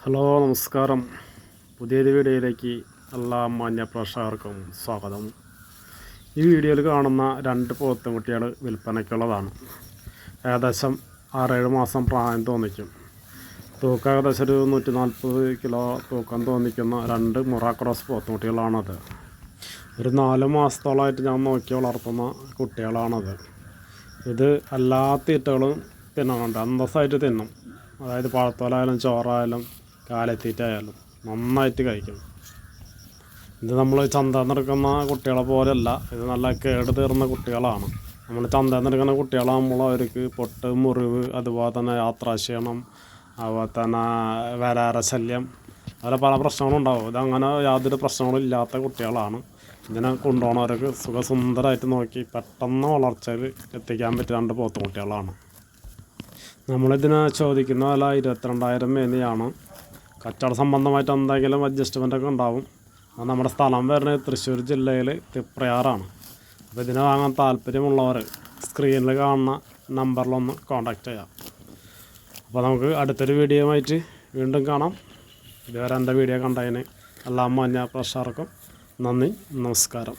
Hello നമസ്കാരം. പുതിയൊരു വീഡിയോയിലേക്ക് എല്ലാ മാന്യ പ്രേക്ഷകർക്കും സ്വാഗതം. ഈ വീഡിയോയിൽ കാണുന്ന 2 പോത്തുകുട്ടികൾ വിൽപ്പനയ്ക്കുള്ളതാണ്. ഏകദേശം 6-7 മാസം പ്രായം തോന്നിക്കും. തൂക്കം ഏകദേശം ഒരു 140 കിലോ തൂക്കം തോന്നിക്കുന്ന 2 മുറ ക്രോസ് പോത്തുകുട്ടികളാണത്. ഒരു 4 മാസത്തോളമായിട്ട് ഞാൻ നോക്കി വളർത്തുന്ന കുട്ടികളാണത്. ഇത് എല്ലാ തീറ്റകളും തിന്നുന്നുണ്ട്, അന്തസ്സായിട്ട് തിന്നും. അതായത് പഴത്തോലായാലും ചോറായാലും കാലത്തീറ്റായാലും നന്നായിട്ട് കഴിക്കും. ഇത് നമ്മൾ ചന്തയിൽ നിന്നെടുക്കുന്ന കുട്ടികളെ പോലെയല്ല, ഇത് നല്ല കേട് തീർന്ന കുട്ടികളാണ്. നമ്മൾ ചന്തയിൽ നിന്നെടുക്കുന്ന കുട്ടികളാകുമ്പോൾ അവർക്ക് പൊട്ട്, മുറിവ്, അതുപോലെ തന്നെ യാത്രാക്ഷീണം, അതുപോലെ തന്നെ വരാരശല്യം, അങ്ങനെ പല പ്രശ്നങ്ങളും ഉണ്ടാവും. ഇതങ്ങനെ യാതൊരു പ്രശ്നങ്ങളും ഇല്ലാത്ത കുട്ടികളാണ്. ഇതിനെ കൊണ്ടുപോകണവർക്ക് സുഖസുന്ദരമായിട്ട് നോക്കി പെട്ടെന്ന് വളർച്ചയിൽ എത്തിക്കാൻ പറ്റിയ 2 പോത്തുകുട്ടികളാണ്. നമ്മളിതിനെ ചോദിക്കുന്ന വില 22,000 മേനിയാണ്. കച്ചവട സംബന്ധമായിട്ട് എന്തെങ്കിലും അഡ്ജസ്റ്റ്മെൻ്റൊക്കെ ഉണ്ടാവും. അത് നമ്മുടെ സ്ഥലം വരുന്നത് തൃശ്ശൂർ ജില്ലയിൽ തിപ്രയാറാണ്. അപ്പോൾ ഇതിനെ വാങ്ങാൻ താല്പര്യമുള്ളവർ സ്ക്രീനിൽ കാണുന്ന നമ്പറിലൊന്ന് കോൺടാക്റ്റ് ചെയ്യാം. അപ്പോൾ നമുക്ക് അടുത്തൊരു വീഡിയോയുമായിട്ട് വീണ്ടും കാണാം. ഇതുവരെ എൻ്റെ വീഡിയോ കണ്ടതിന് എല്ലാ മാന്യ പ്രേക്ഷകർക്കും നന്ദി, നമസ്കാരം.